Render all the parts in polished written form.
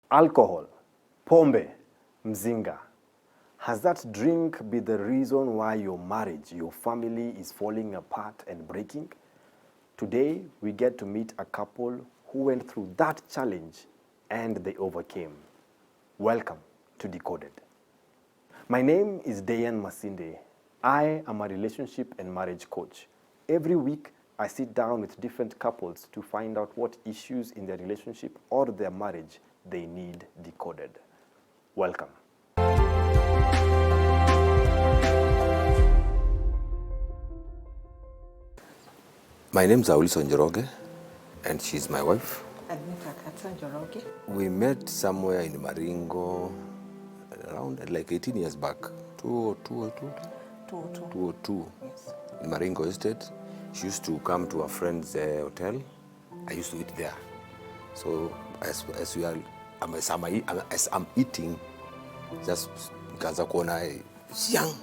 Alcohol, pombe, mzinga. Has that drink been the reason why your marriage, your family is falling apart and breaking? Today, we get to meet a couple who went through that challenge and they overcame. Welcome to Decoded. My name is Dayan Masinde. I am a relationship and marriage coach. Every week, I sit down with different couples to find out what issues in their relationship or their marriage they need decoded. Welcome. My name is Aulison Njoroge, and she's my wife. We met somewhere in Maringo around like 18 years back, 2002. Yes. In Maringo Estate. She used to come to a friend's hotel. I used to eat there. So as I'm eating, just nikaanza kuona young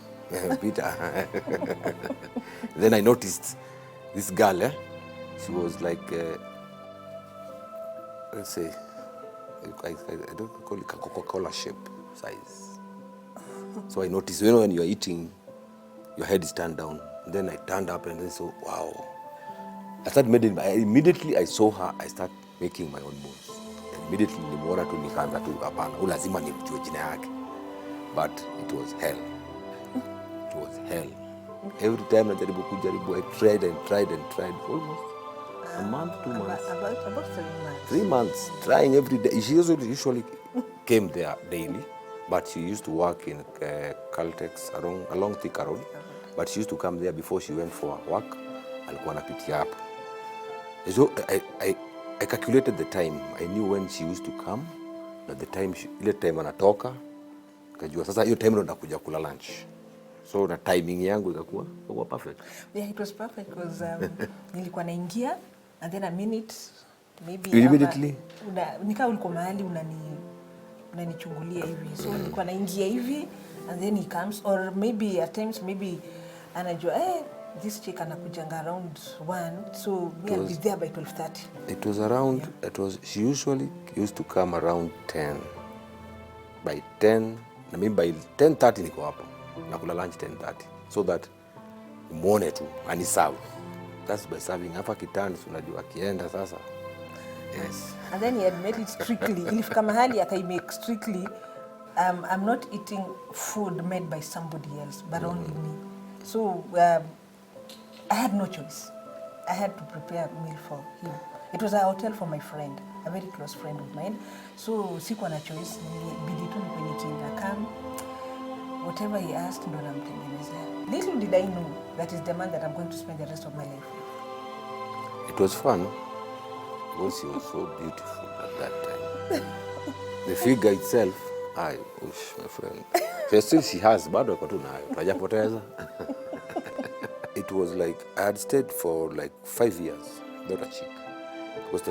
Peter. Then I noticed this girl. She was like, let's say, I don't call it Coca-Cola shape size. So I noticed, when you're eating, your head is turned down. Then I turned up and then so, wow. I started meditating. Immediately I saw her, I started making my own moves. And immediately nimeona tu nikaanza tu hapana, lazima nijue jina yake. But it was hell. It was hell. Every time I tried almost a month, 2 months. About 3 months. 3 months, trying every day. She usually came there daily, but she used to work in Caltex along Thika Road. But she used to come there before she went for work. Alikuwa anapitia hapa. So I calculated the time. I knew when she used to come, na the time ile time anatoka. Kajua sasa hiyo time ndo nakuja kula lunch. So the timing yangu ikakuwa perfect. Yeah, it was perfect because nilikuwa naingia and then a minute maybe immediately nikaa ulikuwa mahali unanichungulia hivi. So nilikuwa naingia hivi and then he comes, or maybe at times maybe anajua this chick anakujanga around 1, so I'll be there by 12:30. It was around, yeah. She usually used to come around 10. By 10, I mean by 10:30 niko hapo. Nakula lunch 10:30. So that muone tu aniserve. That's by serving. Hapa kitani unajua akienda sasa. Yes. And then he had made it strictly. Ilifika mahali akaimake strictly, I'm not eating food made by somebody else, but only me. So I had no choice. I had to prepare a meal for him. It was a hotel for my friend, a very close friend of mine. So sikuwa na choice, nilibidi tu nikienda come. Whatever he asked, ndo namtengenezea. Little did I know that is the man that I'm going to spend the rest of my life with. It was fun because she was so beautiful at that time. The figure itself, my friend. She has, bado iko tu nayo. Hajapoteza. It was like I had stayed for like 5 years without a chick. Because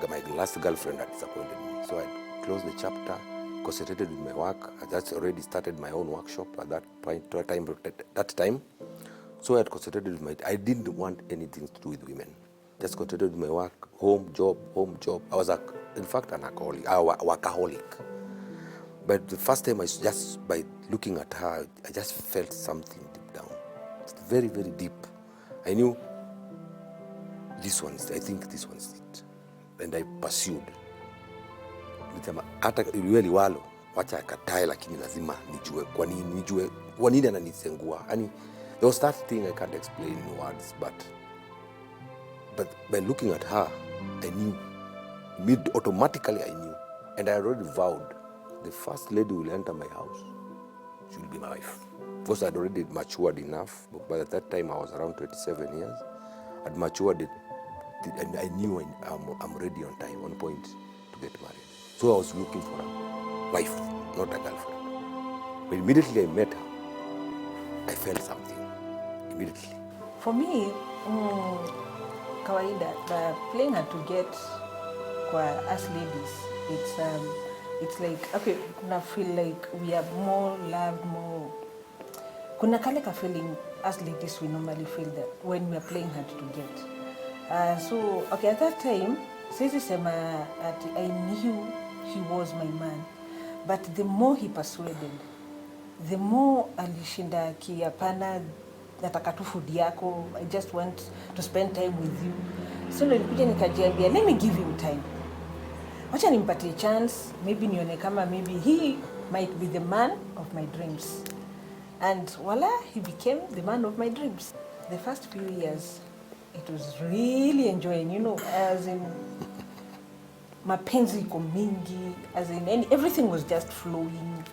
my last girlfriend had disappointed me. So I closed the chapter, concentrated with my work. I just already started my own workshop at that time. So I had concentrated with I didn't want anything to do with women. Just concentrated with my work, home, job. I was in fact an alcoholic, a workaholic. But the first time by looking at her, I just felt something deep down. It's very, very deep. I knew I think this one is it. And I pursued. Hata really walo, wacha akatae lakini lazima nijue kwa nini ananisengua. There was that thing I can't explain in words, but by looking at her, I knew. Automatically I knew. And I already vowed, the first lady who will enter my house, she will be my wife. Because I'd already matured enough. But by that time, I was around 27 years. I'd matured, and I knew I'm ready on time, on point to get married. So I was looking for a wife, not a girlfriend. But immediately I met her, I felt something. Immediately. For me, kawaida, playing hard to get for us ladies, it's like, okay, I feel like we are more loved, more. Kuna kale ka feeling as ladies we normally feel that when we are playing hard to get. So, okay, at that time, Sisi sema that I knew he was my man. But the more he persuaded, the more alishinda hapana, nataka tu food yako, I just want to spend time with you. So nilikuja nikajiambia, let me give him time. Wacha nimpatie chance, maybe nione kama maybe he might be the man of my dreams. And voila, he became the man of my dreams. The first few years, it was really enjoying, as in mapenzi iko mingi, as in everything was just flowing.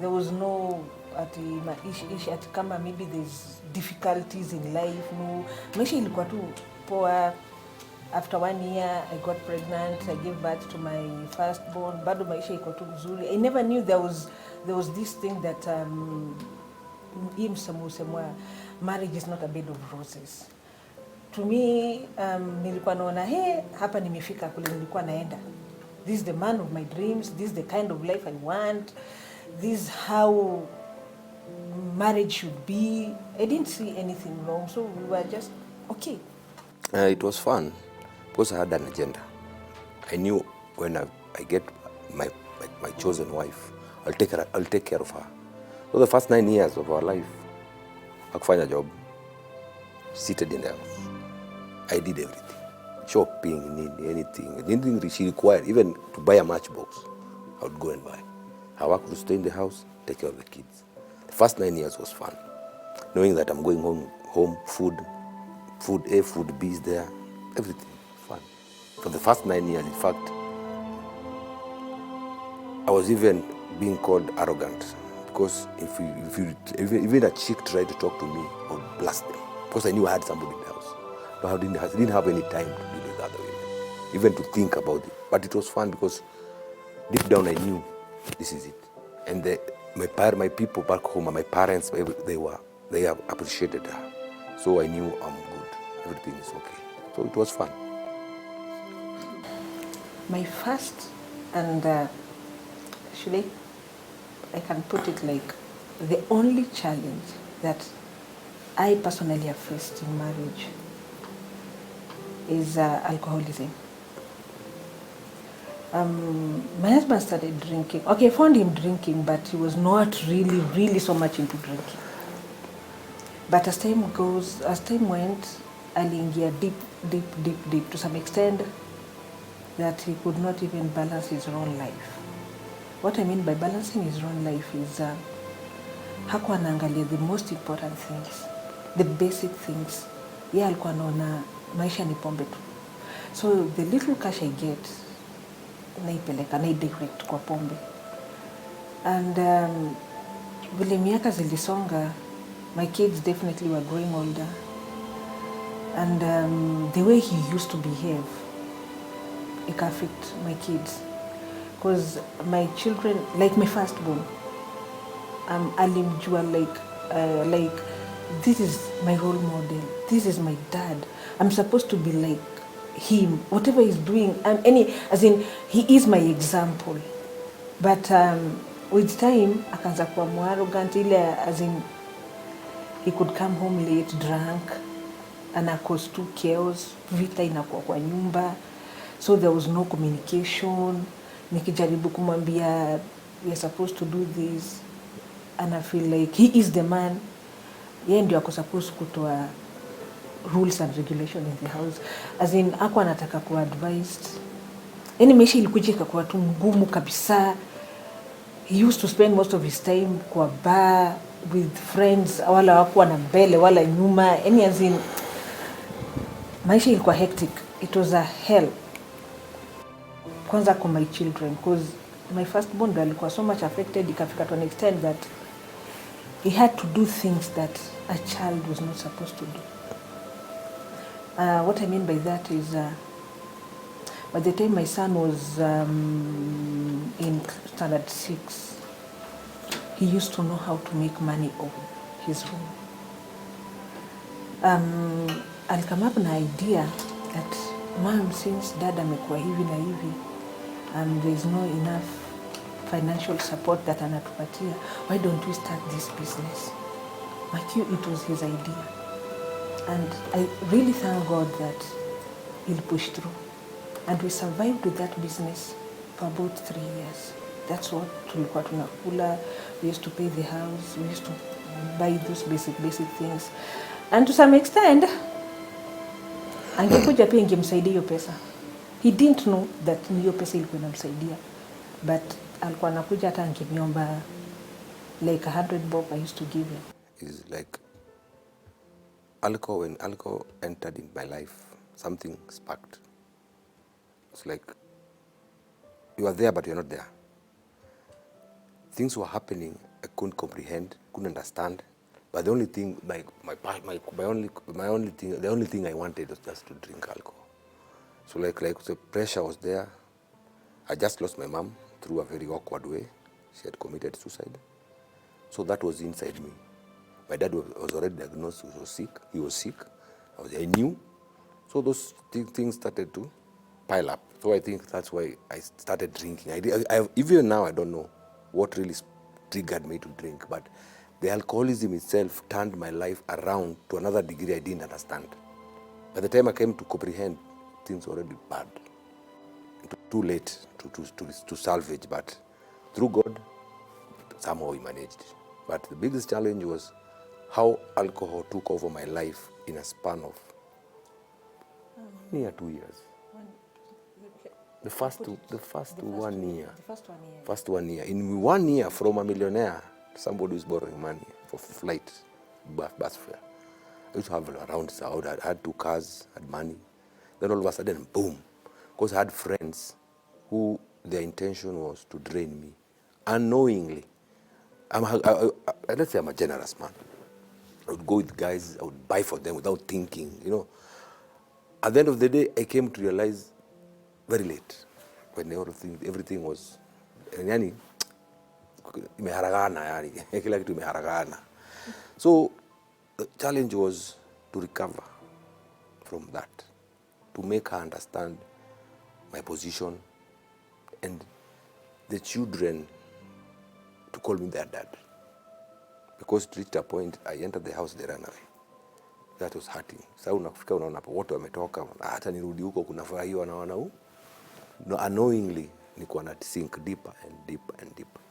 There was no ati kama maybe there's difficulties in life, no. Maisha ilikuwa tu poa. After 1 year, I got pregnant. I gave birth to my firstborn. Bado maisha iko tu mzuri. I never knew there was this thing that marriage is not a bed of roses. To me, nilikuwa naona hapa nimefika kule nilikuwa naenda. This is the man of my dreams. This is the kind of life I want. This is how marriage should be. I didn't see anything wrong, so we were just okay. It was fun because I had an agenda. I knew when I get my chosen wife, I'll take care of her. So the first 9 years of our life, hakufanya job, seated in the house. I did everything. Shopping, anything she required, even to buy a matchbox, I would go and buy. I worked to stay in the house, take care of the kids. The first 9 years was fun. Knowing that I'm going home, food A, food B is there, everything, fun. For the first 9 years, in fact, I was even being called arrogant because if even a chick tried to talk to me, I would blast them because I knew I had somebody in the house. But I didn't have any time to deal with other women, even to think about it. But it was fun because deep down I knew this is it. And my people back home, my parents, they have appreciated her. So I knew I'm good. Everything is okay. So it was fun. My first, and actually, I can put it like the only challenge that I personally have faced in marriage is alcoholism. My husband started drinking. Okay, I found him drinking, but he was not really so much into drinking. But as time went, aliingia deep to some extent that he could not even balance his own life. What I mean by balancing his own life is hakuwa anaangalia the most important things, the basic things. Yeye alikuwa anaona maisha ni pombe tu. So the little cash I get, naipeleka, naidirect kwa pombe. And vile miaka zilisonga, my kids definitely were growing older. And the way he used to behave, it affected my kids. Because my children, like my firstborn, alimjua like this is my role model. This is my dad. I'm supposed to be like him. Whatever he's doing, as in he is my example. But with time, akaanza kuwa more arrogant, as in he could come home late, drunk, ana cause two chaos, vita inakuwa kwa nyumba. So there was no communication. Nikijaribu kumwambia we're supposed to do this, and I feel like he is the man. Yeye ndio ako supposed kutoa rules and regulation in the house. As in ako anataka kuwa advised. Maisha ilikuja ikakuwa tu ngumu kabisa. He used to spend most of his time kwa bar with friends, wala hakuwa na mbele wala nyuma. As in maisha ilikuwa hectic. It was a hell. Kwanza kwa my children, because my firstborn ndo alikuwa so much affected, ikafika to an extent that he had to do things that a child was not supposed to do. What I mean by that is, by the time my son was in standard 6, he used to know how to make money on his room. I'll come up with an idea that, Mom, since dad amekuwa hivi na hivi, there's no enough financial support that anatupatia, why don't we start this business? It was his idea. And I really thank God that he'll push through. And we survived with that business for about 3 years. That's what tulikuwa tunakula. We used to pay the house. We used to buy those basic things. And to some extent, angekuja pia ingemsaidia hiyo pesa. He didn't know that hiyo pesa ilikuwa inamsaidia. But alikuwa anakuja hata angeniomba like 100 bob I used to give him. It's like alcohol. When alcohol entered in my life, something sparked. It's like you are there, but you're not there. Things were happening I couldn't comprehend, couldn't understand. But the only thing, the only thing I wanted was just to drink alcohol. So like the pressure was there. I just lost my mom through a very awkward way. She had committed suicide. So that was inside me. My dad was already diagnosed. He was sick. I knew. So those things started to pile up. So I think that's why I started drinking. Even now, I don't know what really triggered me to drink, but the alcoholism itself turned my life around to another degree I didn't understand. By the time I came to comprehend, things were already bad. Too late to salvage, but through God, somehow we managed. But the biggest challenge was how alcohol took over my life in a span of near 2 years. The first 1 year. First 1 year. In 1 year, from a millionaire, somebody who's borrowing money for flight, bus fare. I used to have around, so I had 2 cars, had money. Then all of a sudden, boom. Because I had friends who their intention was to drain me unknowingly. Let's say I'm a generous man. I would go with guys, I would buy for them without thinking, you know. At the end of the day, I came to realize very late when everything was, yani, imeharagana, yani, kila kitu imeharagana. So the challenge was to recover from that, to make her understand my position, and the children to call me their dad. Because it reached a point, I entered the house, they ran away. That was hurting. Sasa unafika unaona hapo wote wametoka, hata nirudi huko kunafurahiwa na wana huu. No, unknowingly nilikuwa na sink deeper and deeper and deeper.